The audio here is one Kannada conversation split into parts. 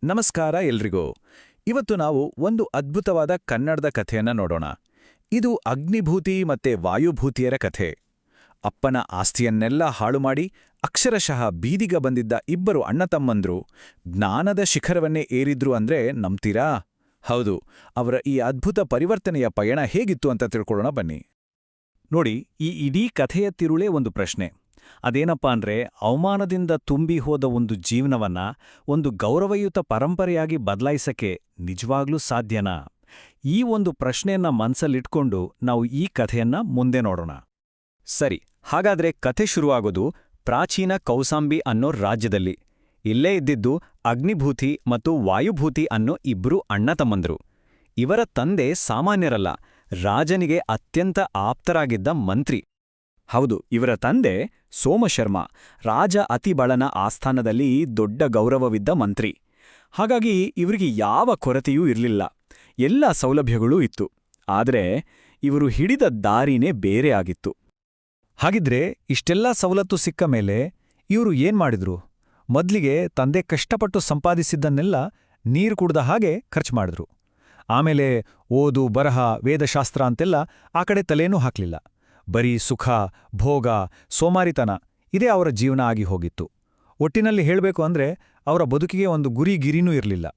ನಮಸ್ಕಾರ ಎಲ್ರಿಗೂ. ಇವತ್ತು ನಾವು ಒಂದು ಅದ್ಭುತವಾದ ಕನ್ನಡದ ಕಥೆಯನ್ನ ನೋಡೋಣ. ಇದು ಅಗ್ನಿಭೂತಿ ಮತ್ತೆ ವಾಯುಭೂತಿಯರ ಕಥೆ. ಅಪ್ಪನ ಆಸ್ತಿಯನ್ನೆಲ್ಲ ಹಾಳು ಮಾಡಿ ಅಕ್ಷರಶಃ ಬೀದಿಗೆ ಬಂದಿದ್ದ ಇಬ್ಬರು ಅಣ್ಣತಮ್ಮಂದ್ರು ಜ್ಞಾನದ ಶಿಖರವನ್ನೇ ಏರಿದ್ರು ಅಂದ್ರೆ ನಂಬ್ತೀರಾ? ಹೌದು, ಅವರ ಈ ಅದ್ಭುತ ಪರಿವರ್ತನೆಯ ಪಯಣ ಹೇಗಿತ್ತು ಅಂತ ತಿಳ್ಕೊಳ್ಳೋಣ ಬನ್ನಿ. ನೋಡಿ, ಈ ಇಡೀ ಕಥೆಯ ತಿರುಳೇ ಒಂದು ಪ್ರಶ್ನೆ. ಅದೇನಪ್ಪಾ ಅಂದ್ರೆ, ಅವಮಾನದಿಂದ ತುಂಬಿ ಹೋದ ಒಂದು ಜೀವನವನ್ನ ಒಂದು ಗೌರವಯುತ ಪರಂಪರೆಯಾಗಿ ಬದಲಾಯಿಸಕ್ಕೆ ನಿಜವಾಗ್ಲೂ ಸಾಧ್ಯನಾ? ಈ ಒಂದು ಪ್ರಶ್ನೆಯನ್ನ ಮನ್ಸಲ್ಲಿಟ್ಕೊಂಡು ನಾವು ಈ ಕಥೆಯನ್ನ ಮುಂದೆ ನೋಡೋಣ. ಸರಿ, ಹಾಗಾದ್ರೆ ಕಥೆ ಶುರುವಾಗೋದು ಪ್ರಾಚೀನ ಕೌಸಾಂಬಿ ಅನ್ನೋ ರಾಜ್ಯದಲ್ಲಿ. ಇಲ್ಲೇ ಇದ್ದಿದ್ದು ಅಗ್ನಿಭೂತಿ ಮತ್ತು ವಾಯುಭೂತಿ ಅನ್ನೋ ಇಬ್ರು ಅಣ್ಣತಮ್ಮಂದ್ರು. ಇವರ ತಂದೆ ಸಾಮಾನ್ಯರಲ್ಲ, ರಾಜನಿಗೆ ಅತ್ಯಂತ ಆಪ್ತರಾಗಿದ್ದ ಮಂತ್ರಿ. ಹೌದು, ಇವರ ತಂದೆ ಸೋಮಶರ್ಮ ರಾಜ ಅತಿಬಳನ ಆಸ್ಥಾನದಲ್ಲಿ ದೊಡ್ಡ ಗೌರವವಿದ್ದ ಮಂತ್ರಿ. ಹಾಗಾಗಿ ಇವರಿಗೆ ಯಾವ ಕೊರತೆಯೂ ಇರಲಿಲ್ಲ, ಎಲ್ಲ ಸೌಲಭ್ಯಗಳೂ ಇತ್ತು. ಆದರೆ ಇವರು ಹಿಡಿದ ದಾರಿನೇ ಬೇರೆ ಆಗಿತ್ತು. ಹಾಗಿದ್ರೆ ಇಷ್ಟೆಲ್ಲ ಸವಲತ್ತು ಸಿಕ್ಕ ಮೇಲೆ ಇವರು ಏನ್ಮಾಡಿದ್ರು? ಮೊದ್ಲಿಗೆ ತಂದೆ ಕಷ್ಟಪಟ್ಟು ಸಂಪಾದಿಸಿದ್ದನ್ನೆಲ್ಲ ನೀರು ಕುಡ್ದ ಹಾಗೆ ಖರ್ಚು ಮಾಡಿದ್ರು. ಆಮೇಲೆ ಓದು, ಬರಹ, ವೇದಶಾಸ್ತ್ರ ಅಂತೆಲ್ಲ ಆ ಕಡೆ ತಲೇನೂ ಹಾಕ್ಲಿಲ್ಲ. ಬರೀ ಸುಖ, ಭೋಗ, ಸೋಮಾರಿತನ ಇದೇ ಅವರ ಜೀವನ ಆಗಿ ಹೋಗಿತ್ತು. ಒಟ್ಟಿನಲ್ಲಿ ಹೇಳಬೇಕು ಅಂದ್ರೆ ಅವರ ಬದುಕಿಗೆ ಒಂದು ಗುರಿ-ಗಿರಿನೂ ಇರಲಿಲ್ಲ.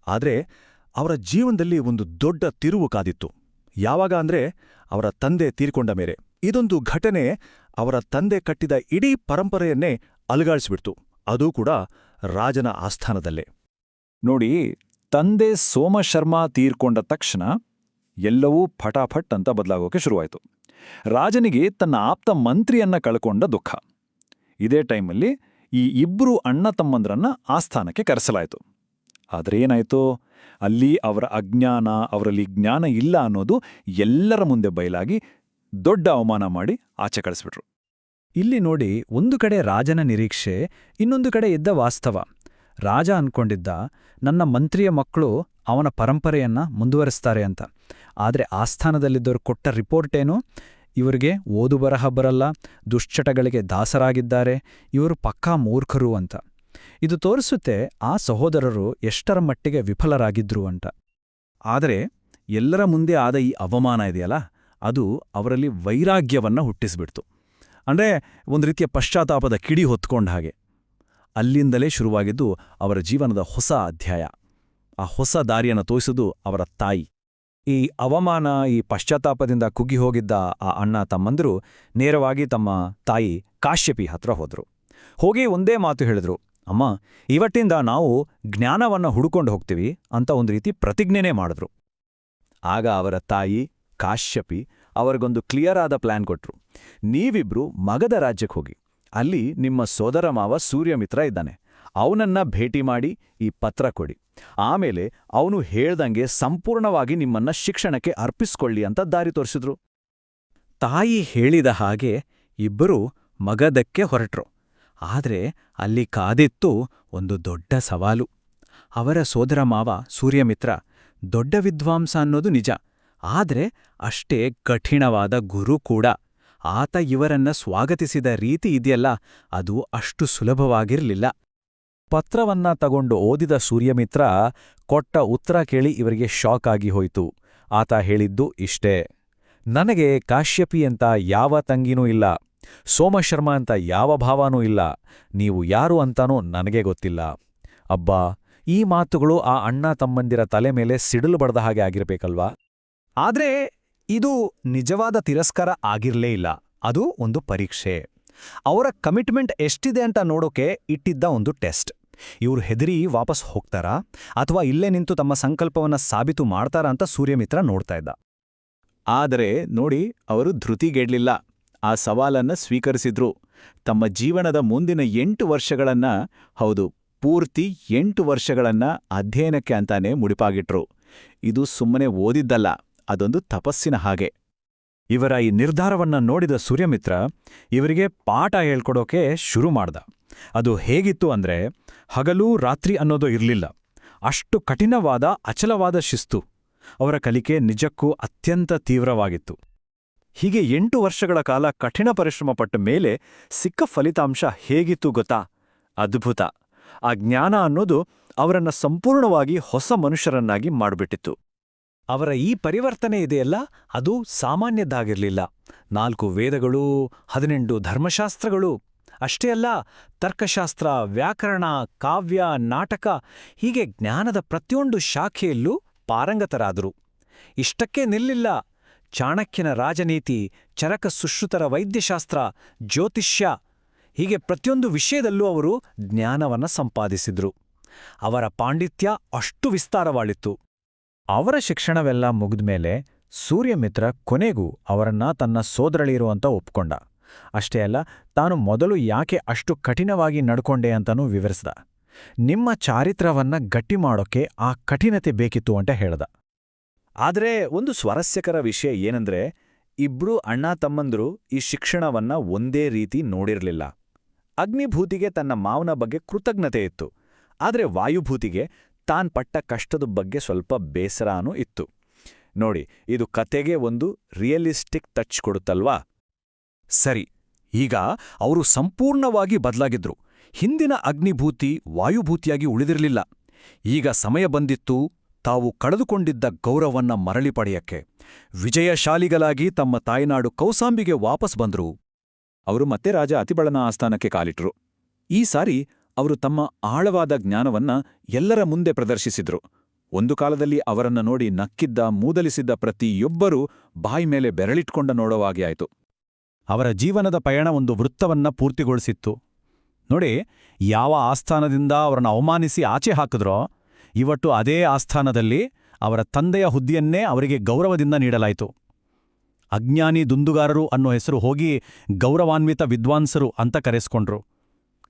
ಆದ್ರೆ ಅವರ ಜೀವನದಲ್ಲಿ ಒಂದು ದೊಡ್ಡ ತಿರುವು ಕಾದಿತ್ತು. ಯಾವಾಗ ಅಂದ್ರೆ ಅವರ ತಂದೆ ತೀರ್ಕೊಂಡ ಮೇಲೆ. ಇದೊಂದು ಘಟನೆ ಅವರ ತಂದೆ ಕಟ್ಟಿದ ಇಡೀ ಪರಂಪರೆಯನ್ನೇ ಅಲುಗಾಡಿಸ್ಬಿಡ್ತು, ಅದೂ ಕೂಡ ರಾಜನ ಆಸ್ಥಾನದಲ್ಲೇ. ನೋಡಿ, ತಂದೆ ಸೋಮಶರ್ಮ ತೀರ್ಕೊಂಡ ತಕ್ಷಣ ಎಲ್ಲವೂ ಫಟಾಫಟ್ ಅಂತ ಬದಲಾಗೋಕೆ ಶುರುವಾಯಿತು. ರಾಜನಿಗೆ ತನ್ನ ಆಪ್ತ ಮಂತ್ರಿಯನ್ನ ಕಳ್ಕೊಂಡ ದುಃಖ. ಇದೇ ಟೈಮಲ್ಲಿ ಈ ಇಬ್ಬರು ಅಣ್ಣ ತಮ್ಮಂದ್ರನ್ನ ಆಸ್ಥಾನಕ್ಕೆ ಕರೆಸಲಾಯಿತು. ಆದರೆ ಏನಾಯಿತು? ಅಲ್ಲಿ ಅವರ ಅಜ್ಞಾನ, ಅವರಲ್ಲಿ ಜ್ಞಾನ ಇಲ್ಲ ಅನ್ನೋದು ಎಲ್ಲರ ಮುಂದೆ ಬಯಲಾಗಿ ದೊಡ್ಡ ಅವಮಾನ ಮಾಡಿ ಆಚೆ ಕಳಿಸ್ಬಿಟ್ರು. ಇಲ್ಲಿ ನೋಡಿ, ಒಂದು ಕಡೆ ರಾಜನ ನಿರೀಕ್ಷೆ, ಇನ್ನೊಂದು ಕಡೆ ಇದ್ದ ವಾಸ್ತವ. ರಾಜ ಅನ್ಕೊಂಡಿದ್ದ ನನ್ನ ಮಂತ್ರಿಯ ಮಕ್ಕಳು ಅವನ ಪರಂಪರೆಯನ್ನ ಮುಂದುವರಿಸ್ತಾರೆ ಅಂತ. ಆದರೆ ಆಸ್ಥಾನದಲ್ಲಿದ್ದವರು ಕೊಟ್ಟ ರಿಪೋರ್ಟೇನು? ಇವರಿಗೆ ಓದು ಬರಹ ಬರಲ್ಲ, ದುಶ್ಚಟಗಳಿಗೆ ದಾಸರಾಗಿದ್ದಾರೆ, ಇವರು ಪಕ್ಕಾ ಮೂರ್ಖರು ಅಂತ. ಇದು ತೋರಿಸುತ್ತೆ ಆ ಸಹೋದರರು ಎಷ್ಟರ ಮಟ್ಟಿಗೆ ವಿಫಲರಾಗಿದ್ರು ಅಂತ. ಆದರೆ ಎಲ್ಲರ ಮುಂದೆ ಆದ ಈ ಅವಮಾನ ಇದೆಯಲ್ಲ, ಅದು ಅವರಲ್ಲಿ ವೈರಾಗ್ಯವನ್ನ ಹುಟ್ಟಿಸ್ಬಿಡ್ತು. ಅಂದ್ರೆ ಒಂದು ರೀತಿಯ ಪಶ್ಚಾತ್ತಾಪದ ಕಿಡಿ ಹೊತ್ಕೊಂಡ ಹಾಗೆ. ಅಲ್ಲಿಂದಲೇ ಶುರುವಾಗಿದ್ದು ಅವರ ಜೀವನದ ಹೊಸ ಅಧ್ಯಾಯ. ಆ ಹೊಸ ದಾರಿಯನ್ನು ತೋರಿಸೋದು ಅವರ ತಾಯಿ. ಈ ಅವಮಾನ, ಈ ಪಶ್ಚಾತ್ತಾಪದಿಂದ ಕುಗ್ಗಿ ಹೋಗಿದ್ದ ಆ ಅಣ್ಣ ತಮ್ಮಂದರು ನೇರವಾಗಿ ತಮ್ಮ ತಾಯಿ ಕಾಶ್ಯಪಿ ಹತ್ರ ಹೋದ್ರು. ಹೋಗಿ ಒಂದೇ ಮಾತು ಹೇಳಿದ್ರು, ಅಮ್ಮ, ಇವತ್ತಿಂದ ನಾವು ಜ್ಞಾನವನ್ನ ಹುಡುಕೊಂಡು ಹೋಗ್ತೀವಿ ಅಂತ ಒಂದು ರೀತಿ ಪ್ರತಿಜ್ಞೆನೇ ಮಾಡಿದ್ರು. ಆಗ ಅವರ ತಾಯಿ ಕಾಶ್ಯಪಿ ಅವರಿಗೊಂದು ಕ್ಲಿಯರ್ ಆದ ಪ್ಲಾನ್ ಕೊಟ್ರು. ನೀವಿಬ್ರು ಮಗಧ ರಾಜ್ಯಕ್ಕೆ ಹೋಗಿ, ಅಲ್ಲಿ ನಿಮ್ಮ ಸೋದರ ಮಾವ ಸೂರ್ಯಮಿತ್ರ ಇದ್ದಾನೆ, ಅವನನ್ನ ಭೇಟಿ ಮಾಡಿ ಈ ಪತ್ರ ಕೊಡಿ. ಆಮೇಲೆ ಅವನು ಹೇಳ್ದಂಗೆ ಸಂಪೂರ್ಣವಾಗಿ ನಿಮ್ಮನ್ನ ಶಿಕ್ಷಣಕ್ಕೆ ಅರ್ಪಿಸ್ಕೊಳ್ಳಿ ಅಂತ ದಾರಿ ತೋರಿಸಿದ್ರು. ತಾಯಿ ಹೇಳಿದ ಹಾಗೆ ಇಬ್ಬರೂ ಮಗಧಕ್ಕೆ ಹೊರಟ್ರು. ಆದ್ರೆ ಅಲ್ಲಿ ಕಾದಿತ್ತು ಒಂದು ದೊಡ್ಡ ಸವಾಲು. ಅವರ ಸೋದರ ಮಾವ ಸೂರ್ಯಮಿತ್ರ ದೊಡ್ಡ ವಿದ್ವಾಂಸ ಅನ್ನೋದು ನಿಜ, ಆದ್ರೆ ಅಷ್ಟೇ ಕಠಿಣವಾದ ಗುರು ಕೂಡ. ಆತ ಇವರನ್ನ ಸ್ವಾಗತಿಸಿದ ರೀತಿ ಇದೆಯಲ್ಲ, ಅದು ಅಷ್ಟು ಸುಲಭವಾಗಿರಲಿಲ್ಲ. ಪತ್ರವನ್ನ ತಗೊಂಡು ಓದಿದ ಸೂರ್ಯಮಿತ್ರ ಕೊಟ್ಟ ಉತ್ತರ ಕೇಳಿ ಇವರಿಗೆ ಶಾಕ್ ಆಗಿ ಹೋಯ್ತು. ಆತ ಹೇಳಿದ್ದು ಇಷ್ಟೇ: ನನಗೆ ಕಾಶ್ಯಪಿ ಅಂತ ಯಾವ ತಂಗಿನೂ ಇಲ್ಲ, ಸೋಮಶರ್ಮ ಅಂತ ಯಾವ ಭಾವನೂ ಇಲ್ಲ, ನೀವು ಯಾರು ಅಂತಾನೂ ನನಗೆ ಗೊತ್ತಿಲ್ಲ. ಅಬ್ಬಾ, ಈ ಮಾತುಗಳು ಆ ಅಣ್ಣ ತಮ್ಮಂದಿರ ತಲೆ ಮೇಲೆ ಸಿಡಿಲು ಬಡ್ದ ಹಾಗೆ ಆಗಿರ್ಬೇಕಲ್ವಾ? ಆದ್ರೆ ಇದು ನಿಜವಾದ ತಿರಸ್ಕಾರ ಆಗಿರ್ಲೇ ಇಲ್ಲ, ಅದು ಒಂದು ಪರೀಕ್ಷೆ. ಅವರ ಕಮಿಟ್ಮೆಂಟ್ ಎಷ್ಟಿದೆ ಅಂತ ನೋಡೋಕೆ ಇಟ್ಟಿದ್ದ ಒಂದು ಟೆಸ್ಟ್. ಇವರು ಹೆದರಿ ವಾಪಸ್ ಹೋಗ್ತಾರಾ ಅಥವಾ ಇಲ್ಲೇ ನಿಂತು ತಮ್ಮ ಸಂಕಲ್ಪವನ್ನ ಸಾಬೀತು ಮಾಡ್ತಾರಾ ಅಂತ ಸೂರ್ಯಮಿತ್ರ ನೋಡ್ತಾ ಇದ್ದ. ಆದರೆ ನೋಡಿ, ಅವರು ಧೃತಿಗೆಡ್ಲಿಲ್ಲ, ಆ ಸವಾಲನ್ನ ಸ್ವೀಕರಿಸಿದ್ರು. ತಮ್ಮ ಜೀವನದ ಮುಂದಿನ 8 ವರ್ಷಗಳನ್ನ, ಹೌದು, ಪೂರ್ತಿ 8 ವರ್ಷಗಳನ್ನ ಅಧ್ಯಯನಕ್ಕೆ ಅಂತಾನೆ ಮುಡಿಪಾಗಿಟ್ರು. ಇದು ಸುಮ್ಮನೆ ಓದಿದ್ದಲ್ಲ, ಅದೊಂದು ತಪಸ್ಸಿನ ಹಾಗೆ. ಇವರ ಈ ನಿರ್ಧಾರವನ್ನ ನೋಡಿದ ಸೂರ್ಯಮಿತ್ರ ಇವರಿಗೆ ಪಾಠ ಹೇಳ್ಕೊಡೋಕೆ ಶುರು ಮಾಡ್ದ. ಅದು ಹೇಗಿತ್ತು ಅಂದ್ರೆ, ಹಗಲೂ ರಾತ್ರಿ ಅನ್ನೋದು ಇರಲಿಲ್ಲ, ಅಷ್ಟು ಕಠಿಣವಾದ ಅಚಲವಾದ ಶಿಸ್ತು. ಅವರ ಕಲಿಕೆ ನಿಜಕ್ಕೂ ಅತ್ಯಂತ ತೀವ್ರವಾಗಿತ್ತು. ಹೀಗೆ 8 ವರ್ಷಗಳ ಕಾಲ ಕಠಿಣ ಪರಿಶ್ರಮ ಪಟ್ಟ ಮೇಲೆ ಸಿಕ್ಕ ಫಲಿತಾಂಶ ಹೇಗಿತ್ತು ಗೊತ್ತಾ? ಅದ್ಭುತ. ಆ ಜ್ಞಾನ ಅನ್ನೋದು ಅವರನ್ನ ಸಂಪೂರ್ಣವಾಗಿ ಹೊಸ ಮನುಷ್ಯರನ್ನಾಗಿ ಮಾಡಿಬಿಟ್ಟಿತ್ತು. ಅವರ ಈ ಪರಿವರ್ತನೆ ಇದೆಯಲ್ಲ, ಅದು ಸಾಮಾನ್ಯದ್ದಾಗಿರಲಿಲ್ಲ. 4 ವೇದಗಳು, 18 ಧರ್ಮಶಾಸ್ತ್ರಗಳು, ಅಷ್ಟೇ ಅಲ್ಲ, ತರ್ಕಶಾಸ್ತ್ರ, ವ್ಯಾಕರಣ, ಕಾವ್ಯ, ನಾಟಕ, ಹೀಗೆ ಜ್ಞಾನದ ಪ್ರತಿಯೊಂದು ಶಾಖೆಯಲ್ಲೂ ಪಾರಂಗತರಾದರು. ಇಷ್ಟಕ್ಕೆ ನಿಲ್ಲಿಲ್ಲ. ಚಾಣಕ್ಯನ ರಾಜನೀತಿ, ಚರಕ ಸುಶ್ರುತರ ವೈದ್ಯಶಾಸ್ತ್ರ, ಜ್ಯೋತಿಷ್ಯ, ಹೀಗೆ ಪ್ರತಿಯೊಂದು ವಿಷಯದಲ್ಲೂ ಅವರು ಜ್ಞಾನವನ್ನ ಸಂಪಾದಿಸಿದ್ರು. ಅವರ ಪಾಂಡಿತ್ಯ ಅಷ್ಟು ವಿಸ್ತಾರವಾಳಿತ್ತು. ಅವರ ಶಿಕ್ಷಣವೆಲ್ಲ ಮುಗಿದ್ಮೇಲೆ ಸೂರ್ಯಮಿತ್ರ ಕೊನೆಗೂ ಅವರನ್ನ ತನ್ನ ಸೋದರಳಿರು ಅಂತ ಒಪ್ಕೊಂಡ. ಅಷ್ಟೇ ಅಲ್ಲ, ತಾನು ಮೊದಲು ಯಾಕೆ ಅಷ್ಟು ಕಠಿಣವಾಗಿ ನಡ್ಕೊಂಡೆ ಅಂತನೂ ವಿವರಿಸ್ದ. ನಿಮ್ಮ ಚಾರಿತ್ರವನ್ನ ಗಟ್ಟಿ ಮಾಡೋಕೆ ಆ ಕಠಿಣತೆ ಬೇಕಿತ್ತು ಅಂತ ಹೇಳ್ದ. ಆದರೆ ಒಂದು ಸ್ವಾರಸ್ಯಕರ ವಿಷಯ ಏನಂದ್ರೆ, ಇಬ್ರೂ ಅಣ್ಣ ತಮ್ಮಂದ್ರು ಈ ಶಿಕ್ಷಣವನ್ನ ಒಂದೇ ರೀತಿ ನೋಡಿರ್ಲಿಲ್ಲ. ಅಗ್ನಿಭೂತಿಗೆ ತನ್ನ ಮಾವನ ಬಗ್ಗೆ ಕೃತಜ್ಞತೆ ಇತ್ತು, ಆದರೆ ವಾಯುಭೂತಿಗೆ ತಾನ್ ಪಟ್ಟ ಕಷ್ಟದ ಬಗ್ಗೆ ಸ್ವಲ್ಪ ಬೇಸರನೂ ಇತ್ತು. ನೋಡಿ, ಇದು ಕತೆಗೆ ಒಂದು ರಿಯಲಿಸ್ಟಿಕ್ ಟಚ್ ಕೊಡುತ್ತಲ್ವಾ? ಸರಿ, ಈಗ ಅವರು ಸಂಪೂರ್ಣವಾಗಿ ಬದಲಾಗಿದ್ರು. ಹಿಂದಿನ ಅಗ್ನಿಭೂತಿ ವಾಯುಭೂತಿಯಾಗಿ ಉಳಿದಿರಲಿಲ್ಲ. ಈಗ ಸಮಯ ಬಂದಿತ್ತು ತಾವು ಕಳೆದುಕೊಂಡಿದ್ದ ಗೌರವವನ್ನ ಮರಳಿ ಪಡೆಯಕ್ಕೆ. ವಿಜಯಶಾಲಿಗಳಾಗಿ ತಮ್ಮ ತಾಯ್ನಾಡು ಕೌಸಾಂಬಿಗೆ ವಾಪಸ್ ಬಂದ್ರು. ಅವರು ಮತ್ತೆ ರಾಜ ಅತಿಬಳನ ಆಸ್ಥಾನಕ್ಕೆ ಕಾಲಿಟ್ರು. ಈ ಸಾರಿ ಅವರು ತಮ್ಮ ಆಳವಾದ ಜ್ಞಾನವನ್ನ ಎಲ್ಲರ ಮುಂದೆ ಪ್ರದರ್ಶಿಸಿದ್ರು. ಒಂದು ಕಾಲದಲ್ಲಿ ಅವರನ್ನ ನೋಡಿ ನಕ್ಕಿದ್ದ, ಮೂದಲಿಸಿದ್ದ ಪ್ರತಿಯೊಬ್ಬರೂ ಬಾಯಿ ಮೇಲೆ ಬೆರಳಿಟ್ಕೊಂಡ ನೋಡುವಾಗೆ ಆಯಿತು. ಅವರ ಜೀವನದ ಪಯಣ ಒಂದು ವೃತ್ತವನ್ನ ಪೂರ್ತಿಗೊಳಿಸಿತ್ತು. ನೋಡಿ, ಯಾವ ಆಸ್ಥಾನದಿಂದ ಅವರನ್ನು ಅವಮಾನಿಸಿ ಆಚೆ ಹಾಕಿದ್ರೋ, ಇವತ್ತು ಅದೇ ಆಸ್ಥಾನದಲ್ಲಿ ಅವರ ತಂದೆಯ ಹುದ್ದೆಯನ್ನೇ ಅವರಿಗೆ ಗೌರವದಿಂದ ನೀಡಲಾಯಿತು. ಅಜ್ಞಾನಿ ದುಂದುಗಾರರು ಅನ್ನೋ ಹೆಸರು ಹೋಗಿ ಗೌರವಾನ್ವಿತ ವಿದ್ವಾಂಸರು ಅಂತ ಕರೆಸ್ಕೊಂಡ್ರು.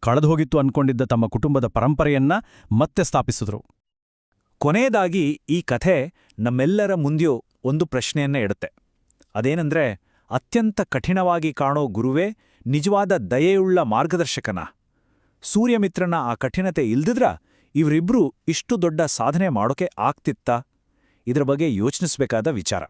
ಕಳೆದುಹೋಗಿತ್ತು ಅನ್ಕೊಂಡಿದ್ದ ತಮ್ಮ ಕುಟುಂಬದ ಪರಂಪರೆಯನ್ನ ಮತ್ತೆ ಸ್ಥಾಪಿಸಿದ್ರು. ಕೊನೆಯದಾಗಿ ಈ ಕಥೆ ನಮ್ಮೆಲ್ಲರ ಮುಂದೆಯೂ ಒಂದು ಪ್ರಶ್ನೆಯನ್ನ ಇಡುತ್ತೆ. ಅದೇನೆಂದ್ರೆ, ಅತ್ಯಂತ ಕಠಿಣವಾಗಿ ಕಾಣೋ ಗುರುವೇ ನಿಜವಾದ ದಯೆಯುಳ್ಳ ಮಾರ್ಗದರ್ಶಕನ? ಸೂರ್ಯಮಿತ್ರನ ಆ ಕಠಿಣತೆ ಇಲ್ದಿದ್ರ ಇವರಿಬ್ರೂ ಇಷ್ಟು ದೊಡ್ಡ ಸಾಧನೆ ಮಾಡೋಕೆ ಆಗ್ತಿತ್ತಾ? ಇದ್ರ ಬಗ್ಗೆ ಯೋಚಿಸಬೇಕಾದ ವಿಚಾರ.